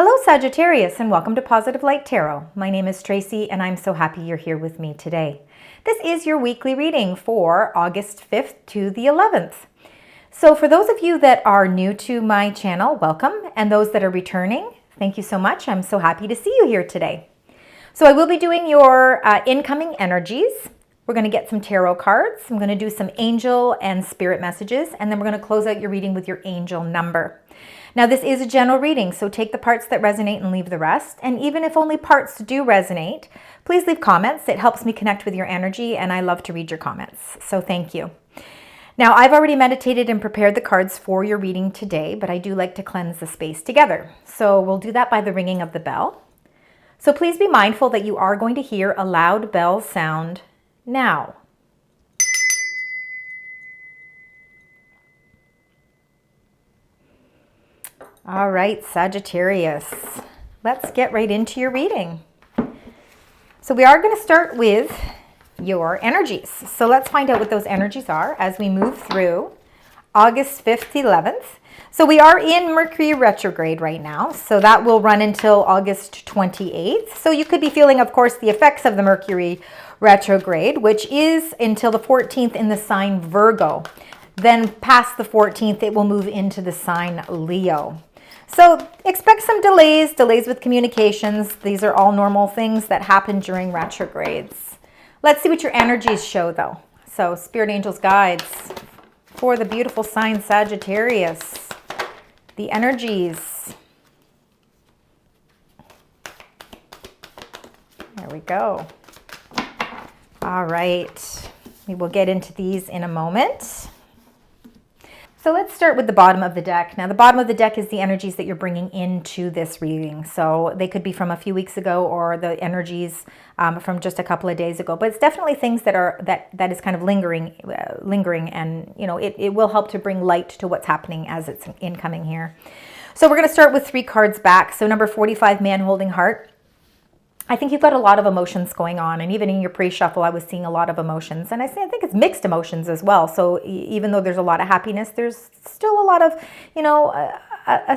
Hello Sagittarius and welcome to Positive Light Tarot. My name is Tracy and I'm so happy you're here with me today. This is your weekly reading for August 5th to the 11th. So for those of you that are new to my channel, welcome, and those that are returning, thank you so much. I'm so happy to see you here today. So I will be doing your incoming energies. We're going to get some tarot cards. I'm going to do some angel and spirit messages, and then we're going to close out your reading with your angel number. Now, this is a general reading, so take the parts that resonate and leave the rest. And even if only parts do resonate, please leave comments. It helps me connect with your energy, and I love to read your comments. So thank you. Now, I've already meditated and prepared the cards for your reading today, but I do like to cleanse the space together. So we'll do that by the ringing of the bell. So please be mindful that you are going to hear a loud bell sound now. All right, Sagittarius, let's get right into your reading. So we are going to start with your energies. So let's find out what those energies are as we move through August 5th to 11th. So we are in Mercury retrograde right now. So that will run until August 28th. So you could be feeling, of course, the effects of the Mercury retrograde, which is until the 14th in the sign Virgo. Then past the 14th, it will move into the sign Leo. So expect some delays with communications. These are all normal things that happen during retrogrades. Let's see what your energies show though. So Spirit Angels guides for the beautiful sign Sagittarius. The energies. There we go. All right. We will get into these in a moment. So let's start with the bottom of the deck. Now, the bottom of the deck is the energies that you're bringing into this reading. So they could be from a few weeks ago or the energies from just a couple of days ago. But it's definitely things that is kind of lingering, and it will help to bring light to what's happening as it's incoming here. So we're going to start with 3 cards back. So number 45, Man Holding Heart. I think you've got a lot of emotions going on, and even in your pre-shuffle, I was seeing a lot of emotions, and I think it's mixed emotions as well. So even though there's a lot of happiness, there's still a lot of,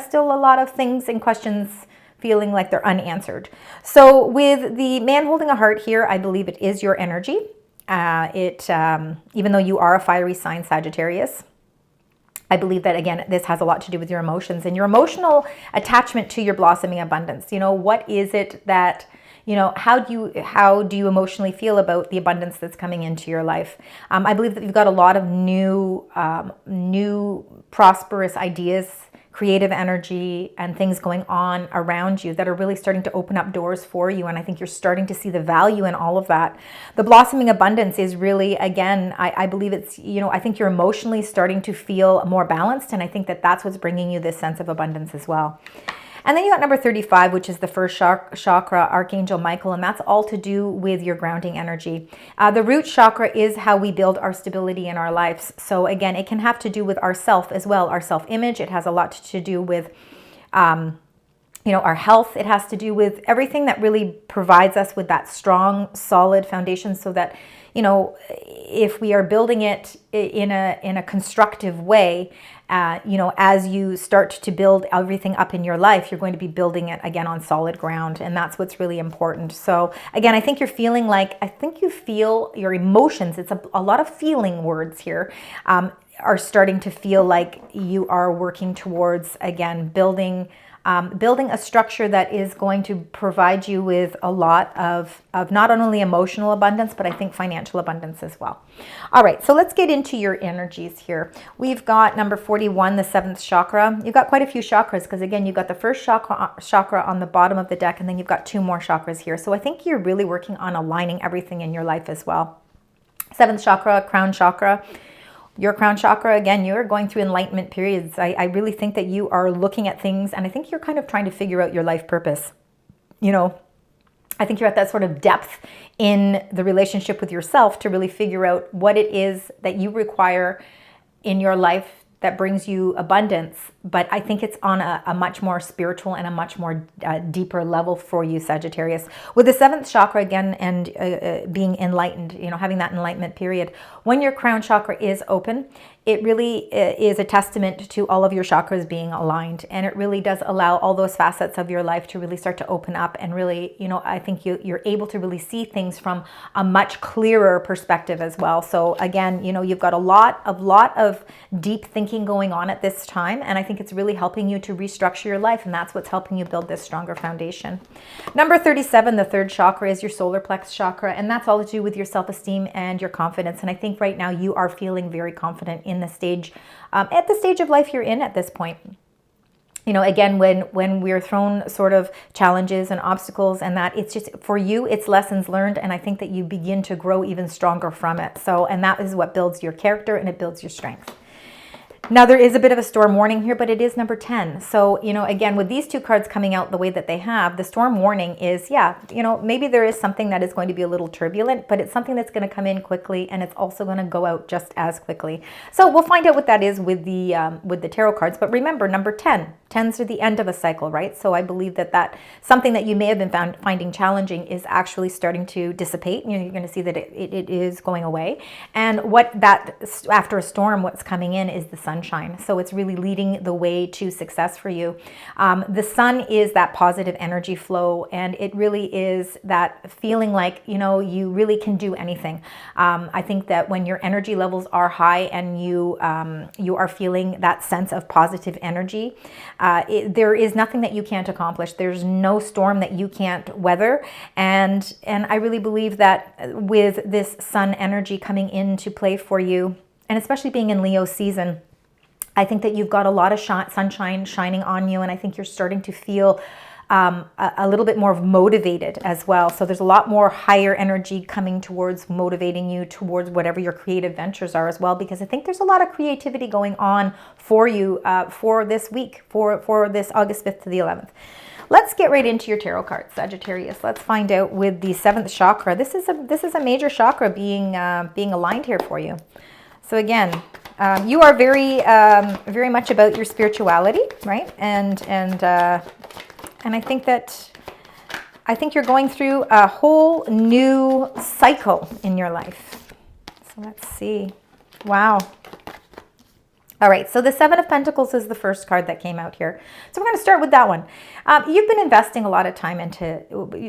still a lot of things and questions feeling like they're unanswered. So with the Man Holding a Heart here, I believe it is your energy. Even though you are a fiery sign, Sagittarius, I believe that, again, this has a lot to do with your emotions and your emotional attachment to your blossoming abundance. What is it that, how do you emotionally feel about the abundance that's coming into your life? I believe that you've got a lot of new prosperous ideas, creative energy, and things going on around you that are really starting to open up doors for you. And I think you're starting to see the value in all of that. The blossoming abundance is really, again, I believe it's, I think you're emotionally starting to feel more balanced. And I think that that's what's bringing you this sense of abundance as well. And then you got number 35, which is the first chakra, Archangel Michael, and that's all to do with your grounding energy. The root chakra is how we build our stability in our lives. So again, it can have to do with our self as well, our self-image. It has a lot to do with, our health. It has to do with everything that really provides us with that strong, solid foundation so that, if we are building it in a constructive way, as you start to build everything up in your life, you're going to be building it again on solid ground. And that's what's really important. So again, I think you feel your emotions. It's a lot of feeling words here, are starting to feel like you are working towards, again, building a structure that is going to provide you with a lot of not only emotional abundance, but I think financial abundance as well. All right, so let's get into your energies here. We've got number 41, the 7th chakra. You've got quite a few chakras because, again, you've got the first chakra on the bottom of the deck, and then you've got 2 more chakras here. So I think you're really working on aligning everything in your life as well. 7th chakra, crown chakra. Your crown chakra, again, you're going through enlightenment periods. I really think that you are looking at things, and I think you're kind of trying to figure out your life purpose. I think you're at that sort of depth in the relationship with yourself to really figure out what it is that you require in your life that brings you abundance. But I think it's on a much more spiritual and a much more deeper level for you, Sagittarius. With the 7th chakra, again, and being enlightened, having that enlightenment period, when your crown chakra is open, it really is a testament to all of your chakras being aligned. And it really does allow all those facets of your life to really start to open up. And really, I think you're able to really see things from a much clearer perspective as well. So again, you've got a lot of deep thinking going on at this time. And I think it's really helping you to restructure your life. And that's what's helping you build this stronger foundation. Number 37, the third chakra, is your solar plexus chakra. And that's all to do with your self-esteem and your confidence. And I think right now you are feeling very confident in the stage, at the stage of life you're in at this point. Again, when we're thrown sort of challenges and obstacles and that, it's just, for you, it's lessons learned. And I think that you begin to grow even stronger from it. And that is what builds your character and it builds your strength. Now, there is a bit of a storm warning here, but it is number 10. So, again, with these two cards coming out the way that they have, the storm warning is, maybe there is something that is going to be a little turbulent, but it's something that's going to come in quickly, and it's also going to go out just as quickly. So we'll find out what that is with the tarot cards. But remember, number 10. 10s are the end of a cycle, right? So I believe that something that you may have been finding challenging is actually starting to dissipate. You're going to see that it is going away. And after a storm, what's coming in is the sunshine. So it's really leading the way to success for you. The sun is that positive energy flow, and it really is that feeling like, you really can do anything. I think that when your energy levels are high and you are feeling that sense of positive energy, there is nothing that you can't accomplish. There's no storm that you can't weather. And I really believe that with this sun energy coming into play for you, and especially being in Leo season, I think that you've got a lot of sunshine shining on you. And I think you're starting to feel a little bit more motivated as well. So there's a lot more higher energy coming towards motivating you towards whatever your creative ventures are as well, because I think there's a lot of creativity going on for you for this week, for this August 5th to the 11th. Let's get right into your tarot cards, Sagittarius. Let's find out with the 7th chakra. This is a major chakra being aligned here for you. So again, you are very much about your spirituality, right? And I think you're going through a whole new cycle in your life. So let's see. Wow. All right, so the Seven of Pentacles is the first card that came out here. So we're going to start with that one. You've been investing a lot of time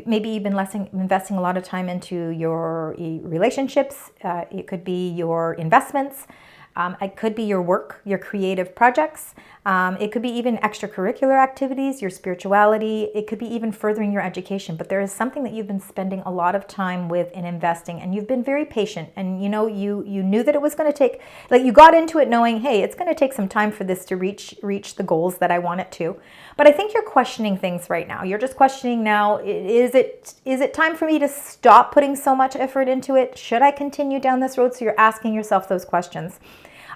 maybe you've been investing a lot of time into your relationships. It could be your investments. It could be your work, your creative projects. It could be even extracurricular activities, your spirituality. It could be even furthering your education. But there is something that you've been spending a lot of time with in investing, and you've been very patient. And you knew that it was going to take, like, you got into it knowing, hey, it's going to take some time for this to reach the goals that I want it to. But I think you're questioning things right now. You're just questioning now, is it time for me to stop putting so much effort into it? Should I continue down this road? So you're asking yourself those questions.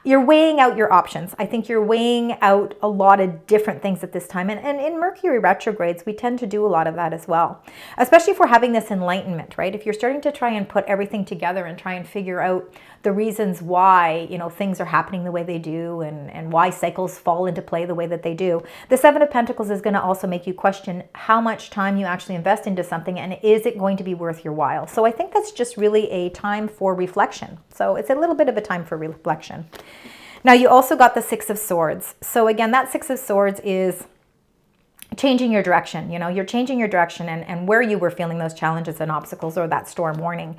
You're weighing out your options. I think you're weighing out a lot of different things at this time. And in Mercury retrogrades, we tend to do a lot of that as well, especially if we're having this enlightenment, right? If you're starting to try and put everything together and try and figure out the reasons why, things are happening the way they do and why cycles fall into play the way that they do. The Seven of Pentacles is going to also make you question how much time you actually invest into something, and is it going to be worth your while? So I think that's just really a time for reflection. So it's a little bit of a time for reflection. Now, you also got the Six of Swords. So again, that Six of Swords is changing your direction. You're changing your direction and where you were feeling those challenges and obstacles or that storm warning.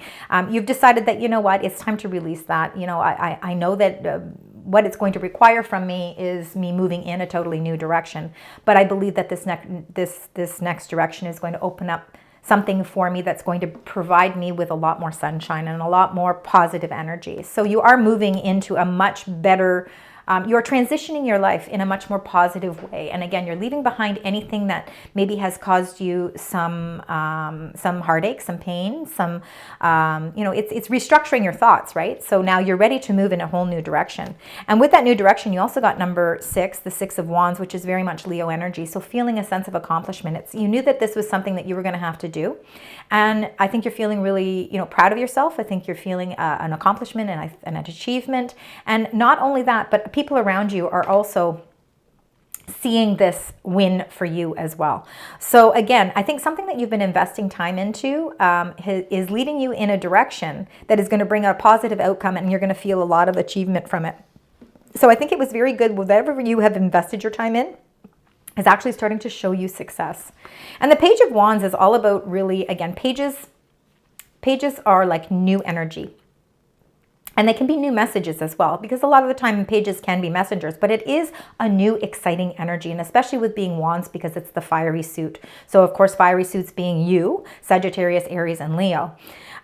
You've decided that, it's time to release that. I know that what it's going to require from me is me moving in a totally new direction. But I believe that this next direction is going to open up something for me that's going to provide me with a lot more sunshine and a lot more positive energy. So you are moving into a much better, you're transitioning your life in a much more positive way. And again, you're leaving behind anything that maybe has caused you some heartache, some pain, it's restructuring your thoughts, right? So now you're ready to move in a whole new direction. And with that new direction, you also got number 6, the Six of Wands, which is very much Leo energy. So feeling a sense of accomplishment. You knew that this was something that you were going to have to do. And I think you're feeling really, proud of yourself. I think you're feeling an accomplishment and an achievement. And not only that, but people around you are also seeing this win for you as well. So again, I think something that you've been investing time into is leading you in a direction that is going to bring a positive outcome, and you're going to feel a lot of achievement from it. So I think it was very good. Whatever you have invested your time in is actually starting to show you success. And the Page of Wands is all about really, again, pages are like new energy. And they can be new messages as well, because a lot of the time pages can be messengers, but it is a new exciting energy, and especially with being wands because it's the fiery suit. So of course, fiery suits being you, Sagittarius, Aries, and Leo.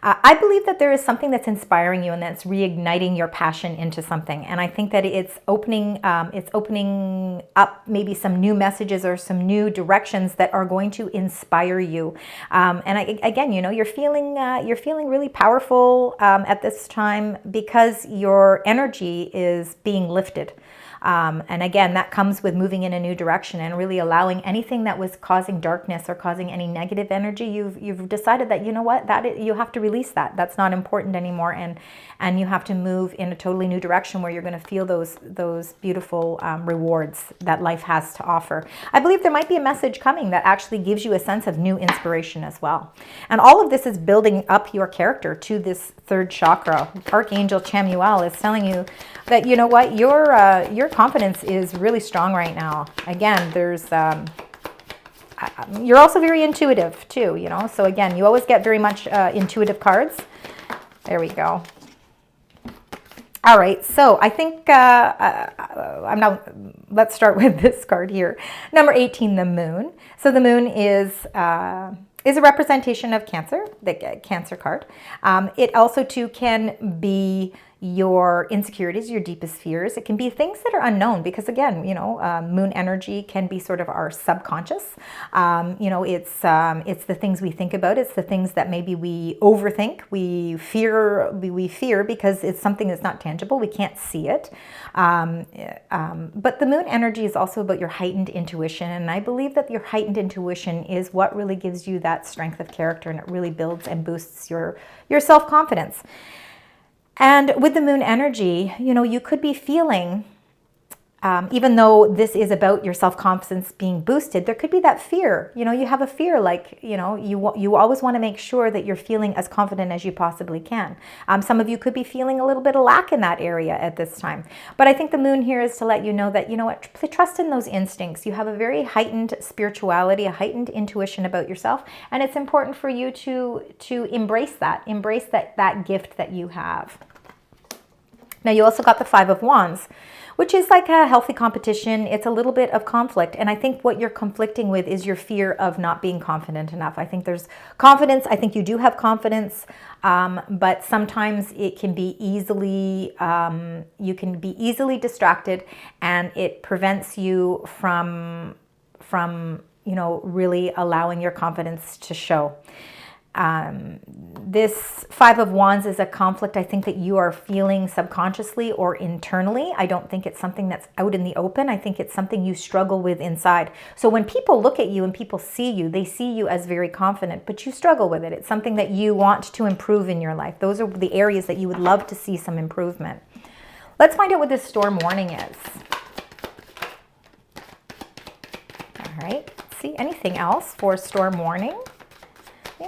I believe that there is something that's inspiring you and that's reigniting your passion into something. And I think that it's opening up maybe some new messages or some new directions that are going to inspire you. Again, you know, you're feeling really powerful at this time because your energy is being lifted. And again, that comes with moving in a new direction and really allowing anything that was causing darkness or causing any negative energy. You've decided that, you know what, you have to release that. That's not important anymore, and you have to move in a totally new direction where you're going to feel those beautiful rewards that life has to offer. I believe there might be a message coming that actually gives you a sense of new inspiration as well. And all of this is building up your character to this third chakra. Archangel Chamuel is telling you that, you know what, your confidence is really strong right now. Again, there's you're also very intuitive too, you know. So again, you always get very much intuitive cards. There we go. All right, so I think let's start with this card here. Number 18, the Moon. So the Moon is a representation of Cancer, the Cancer card. It also too can be your insecurities, your deepest fears. It can be things that are unknown because, again, you know, moon energy can be sort of our subconscious. You know, it's the things we think about. It's the things that maybe we overthink, we fear because it's something that's not tangible. We can't see it. But the moon energy is also about your heightened intuition. And I believe that your heightened intuition is what really gives you that strength of character, and it really builds and boosts your self-confidence. And with the moon energy, you know, you could be feeling, even though this is about your self-confidence being boosted, there could be that fear. You know, you have a fear, like, you know, you always want to make sure that you're feeling as confident as you possibly can. Some of you could be feeling a little bit of lack in that area at this time. But I think the moon here is to let you know that, you know what, trust in those instincts. You have a very heightened spirituality, a heightened intuition about yourself. And it's important for you to embrace that gift that you have. Now, you also got the Five of Wands, which is like a healthy competition. It's a little bit of conflict. And I think what you're conflicting with is your fear of not being confident enough. I think there's confidence. I think you do have confidence, but sometimes it can be easily, you can be easily distracted, and it prevents you from, you know, really allowing your confidence to show. This Five of Wands is a conflict I think that you are feeling subconsciously or internally. I don't think it's something that's out in the open. I think it's something you struggle with inside. So when people look at you and people see you, they see you as very confident, but you struggle with it. It's something that you want to improve in your life. Those are the areas that you would love to see some improvement. Let's find out what this storm warning is. All right, let's see, anything else for storm warning?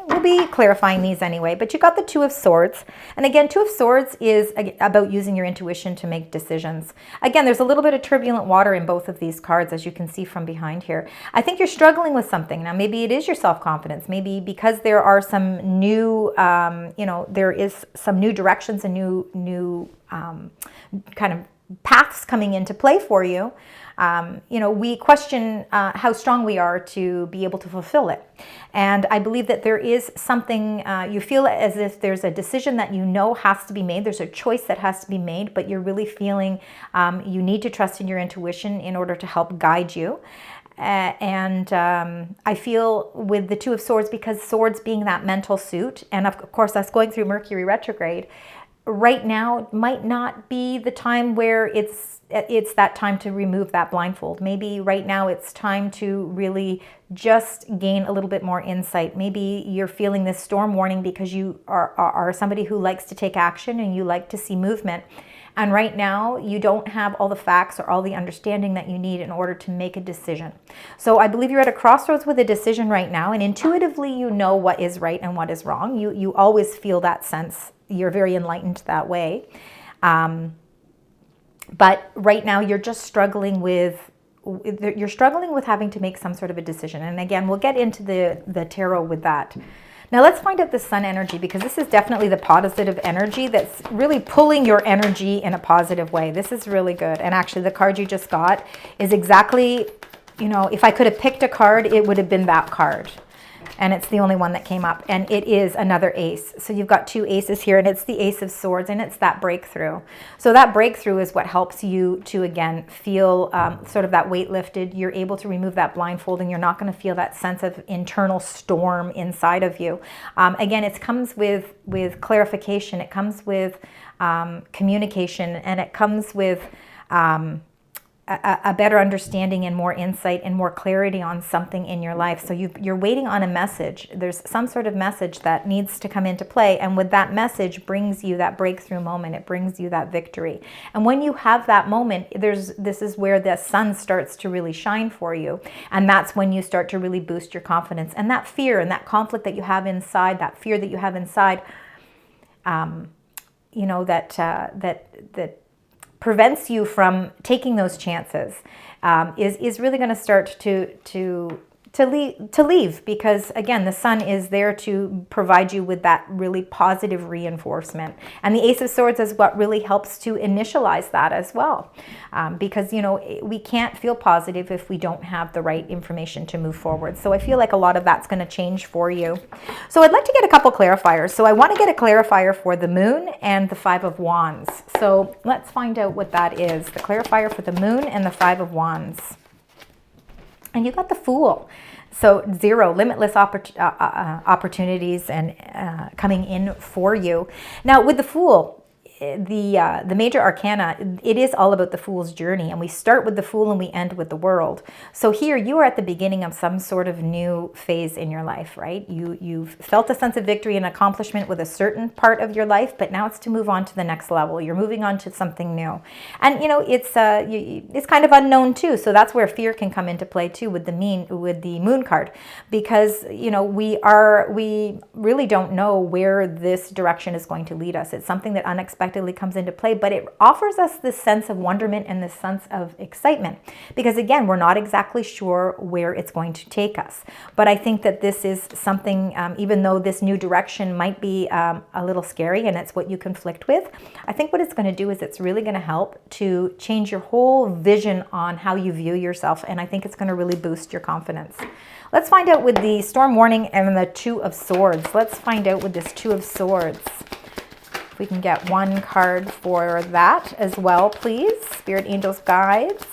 We'll be clarifying these anyway, but you got the Two of Swords. And again, Two of Swords is about using your intuition to make decisions. Again, there's a little bit of turbulent water in both of these cards, as you can see from behind here. I think you're struggling with something. Now, maybe it is your self-confidence. Maybe because there are some new, you know, there is some new directions and new kind of paths coming into play for you. You know, we question how strong we are to be able to fulfill it. And I believe that there is something, you feel as if there's a decision that you know has to be made. There's a choice that has to be made, but you're really feeling you need to trust in your intuition in order to help guide you. I feel with the Two of Swords, because swords being that mental suit, and of course us going through Mercury retrograde, right now might not be the time where it's that time to remove that blindfold. Maybe right now it's time to really just gain a little bit more insight. Maybe you're feeling this storm warning because you are somebody who likes to take action and you like to see movement. And right now you don't have all the facts or all the understanding that you need in order to make a decision. So I believe you're at a crossroads with a decision right now, and intuitively you know what is right and what is wrong. You always feel that sense. You're very enlightened that way. But right now you're just struggling with having to make some sort of a decision. And again, we'll get into the tarot with that. Now let's find out the sun energy, because this is definitely the positive energy that's really pulling your energy in a positive way. This is really good. And actually the card you just got is exactly, you know, if I could have picked a card, it would have been that card. And it's the only one that came up, and it is another ace. So you've got two aces here, and it's the Ace of Swords, and it's that breakthrough. So that breakthrough is what helps you to, again, feel sort of that weight lifted. You're able to remove that blindfolding. You're not going to feel that sense of internal storm inside of you. Again, it comes with clarification. It comes with communication, and it comes with a better understanding and more insight and more clarity on something in your life. So you're waiting on a message. There's some sort of message that needs to come into play. And with that message brings you that breakthrough moment. It brings you that victory. And when you have that moment, this is where the sun starts to really shine for you. And that's when you start to really boost your confidence. And that fear and that conflict that you have inside, that fear that you have inside, you know, that prevents you from taking those chances, is really going to start to leave, because again, the sun is there to provide you with that really positive reinforcement. And the Ace of Swords is what really helps to initialize that as well, because, you know, we can't feel positive if we don't have the right information to move forward. So I feel like a lot of that's going to change for you. So I'd like to get a couple clarifiers. So I want to get a clarifier for the moon and the Five of Wands. So let's find out what that is. The clarifier for the moon and the Five of Wands. And you got the Fool. So 0, limitless opportunities and coming in for you. Now with the Fool, the major arcana, it is all about the Fool's journey, and we start with the Fool and we end with the World. So here you are at the beginning of some sort of new phase in your life, right? You've felt a sense of victory and accomplishment with a certain part of your life, but now it's to move on to the next level. You're moving on to something new, and you know it's kind of unknown too. So that's where fear can come into play too with the Moon card, because you know we really don't know where this direction is going to lead us. It's something that unexpectedly comes into play, but it offers us this sense of wonderment and this sense of excitement, because again, we're not exactly sure where it's going to take us. But I think that this is something, even though this new direction might be a little scary and it's what you conflict with, I think what it's going to do is it's really going to help to change your whole vision on how you view yourself, and I think it's going to really boost your confidence. Let's find out with the Storm Warning and the Two of Swords. Let's find out with this Two of Swords. If we can get one card for that as well, please. Spirit, angels, guides.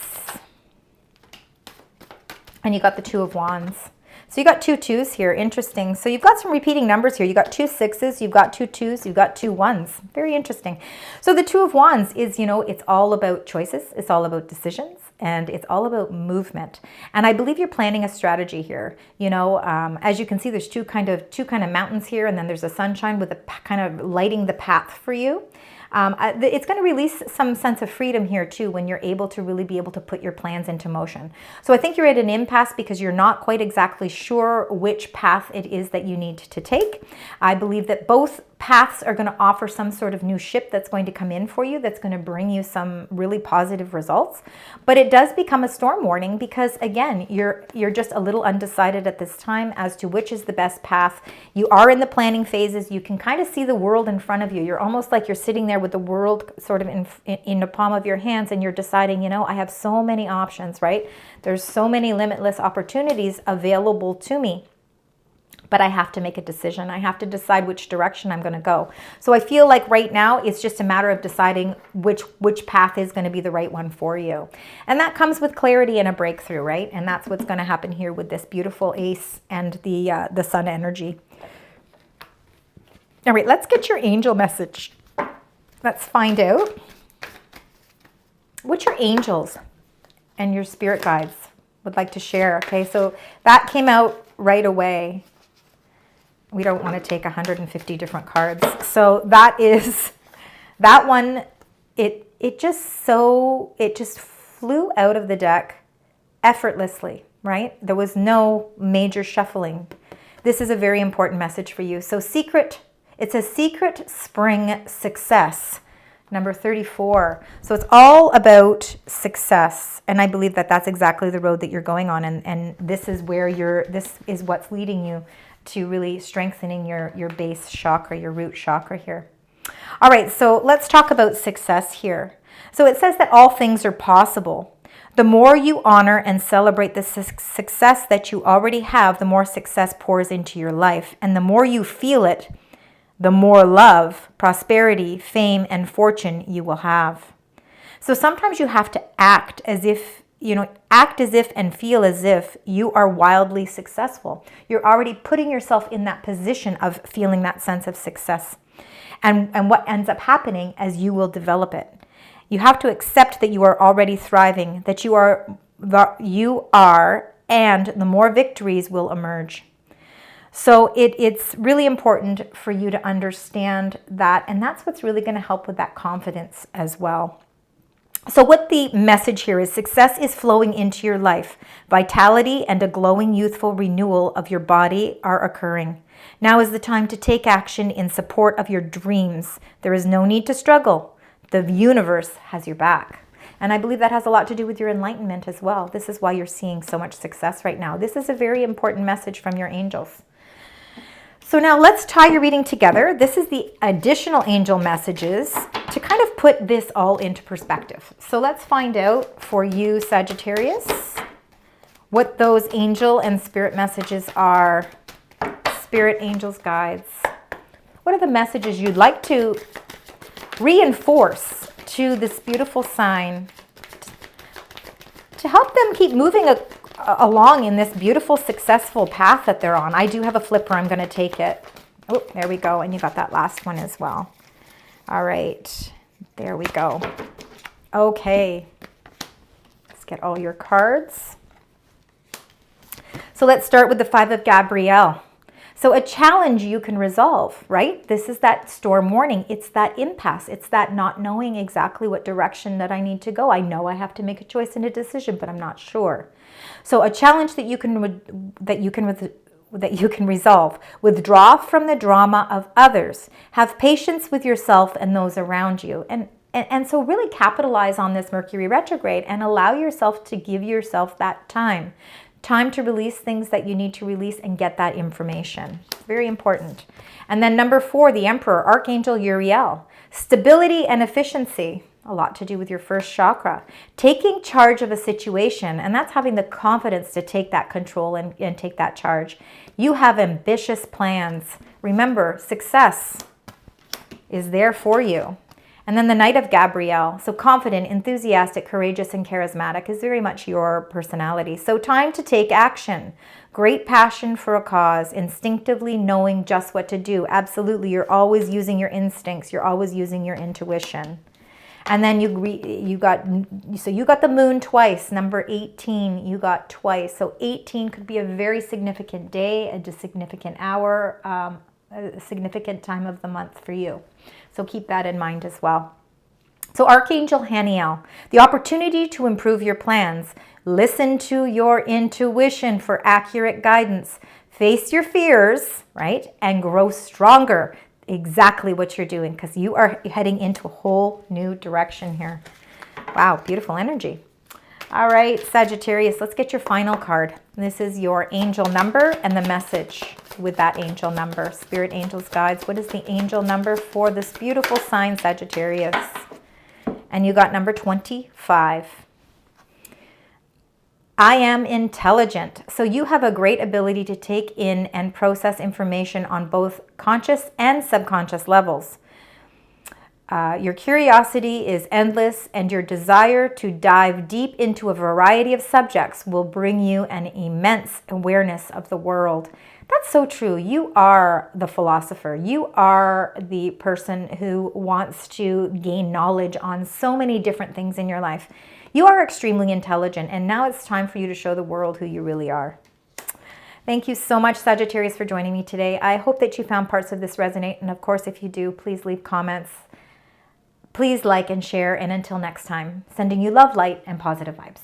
And you got the Two of Wands. So you got two twos here. Interesting. So you've got some repeating numbers here. You got 2 6s, you've got 2 2s, you've got 2 1s. Very interesting. So the Two of Wands is, you know, it's all about choices. It's all about decisions. And it's all about movement. And I believe you're planning a strategy here. You know, as you can see, there's two kind of mountains here, and then there's a sunshine with a kind of lighting the path for you. It's going to release some sense of freedom here too when you're able to really be able to put your plans into motion. So I think you're at an impasse because you're not quite exactly sure which path it is that you need to take. I believe that both paths are going to offer some sort of new ship that's going to come in for you, that's going to bring you some really positive results. But it does become a storm warning because, again, you're just a little undecided at this time as to which is the best path. You are in the planning phases. You can kind of see the world in front of you. You're almost like you're sitting there with the world sort of in the palm of your hands, and you're deciding, you know, I have so many options, right? There's so many limitless opportunities available to me. But I have to make a decision. I have to decide which direction I'm going to go. So I feel like right now it's just a matter of deciding which path is going to be the right one for you. And that comes with clarity and a breakthrough, right? And that's what's going to happen here with this beautiful ace and the sun energy. All right, let's get your angel message. Let's find out what your angels and your spirit guides would like to share. Okay, so that came out right away. We don't want to take 150 different cards. So that one, it just flew out of the deck effortlessly, right? There was no major shuffling. This is a very important message for you. So it's a secret spring success Number 34. So it's all about success. And I believe that that's exactly the road that you're going on. And this is where this is what's leading you to really strengthening your base chakra, your root chakra here. All right, so let's talk about success here. So it says that all things are possible. The more you honor and celebrate the success that you already have, the more success pours into your life. And the more you feel it, the more love, prosperity, fame, and fortune you will have. So sometimes you have to act as if and feel as if you are wildly successful. You're already putting yourself in that position of feeling that sense of success. And what ends up happening as you will develop it. You have to accept that you are already thriving, that you are, and the more victories will emerge. So it's really important for you to understand that, and that's what's really going to help with that confidence as well. So what the message here is, success is flowing into your life. Vitality and a glowing youthful renewal of your body are occurring. Now is the time to take action in support of your dreams. There is no need to struggle. The universe has your back. And I believe that has a lot to do with your enlightenment as well. This is why you're seeing so much success right now. This is a very important message from your angels. So now let's tie your reading together. This is the additional angel messages to kind of put this all into perspective. So let's find out for you, Sagittarius, what those angel and spirit messages are. Spirit, angels, guides. What are the messages you'd like to reinforce to this beautiful sign to help them keep moving along in this beautiful, successful path that they're on? I do have a flipper. I'm going to take it. Oh, there we go. And you got that last one as well. All right. There we go. Okay. Let's get all your cards. So let's start with the 5 of Gabrielle. So a challenge you can resolve, right? This is that storm warning. It's that impasse. It's that not knowing exactly what direction that I need to go. I know I have to make a choice and a decision, but I'm not sure. So a challenge that you can resolve. Withdraw from the drama of others. Have patience with yourself and those around you. And so really capitalize on this Mercury retrograde and allow yourself to give yourself that time. Time to release things that you need to release and get that information. Very important. And then number 4, the Emperor, Archangel Uriel. Stability and efficiency. A lot to do with your first chakra. Taking charge of a situation, and that's having the confidence to take that control and take that charge. You have ambitious plans. Remember, success is there for you. And then the Knight of Gabrielle. So confident, enthusiastic, courageous, and charismatic is very much your personality. So time to take action. Great passion for a cause, instinctively knowing just what to do. Absolutely, you're always using your instincts. You're always using your intuition. And then you got the moon twice. Number 18, you got twice. So 18 could be a very significant day, a significant hour, a significant time of the month for you. So keep that in mind as well. So Archangel Haniel, the opportunity to improve your plans. Listen to your intuition for accurate guidance. Face your fears, right? And grow stronger. Exactly what you're doing, because you are heading into a whole new direction here. Wow, beautiful energy. All right, Sagittarius, let's get your final card. This is your angel number and the message with that angel number. Spirit, angels, guides. What is the angel number for this beautiful sign, Sagittarius? And you got number 25. I am intelligent. So you have a great ability to take in and process information on both conscious and subconscious levels. Your curiosity is endless, and your desire to dive deep into a variety of subjects will bring you an immense awareness of the world. That's so true. You are the philosopher. You are the person who wants to gain knowledge on so many different things in your life. You are extremely intelligent, and now it's time for you to show the world who you really are. Thank you so much, Sagittarius, for joining me today. I hope that you found parts of this resonate, and of course, if you do, please leave comments. Please like and share, and until next time, sending you love, light, and positive vibes.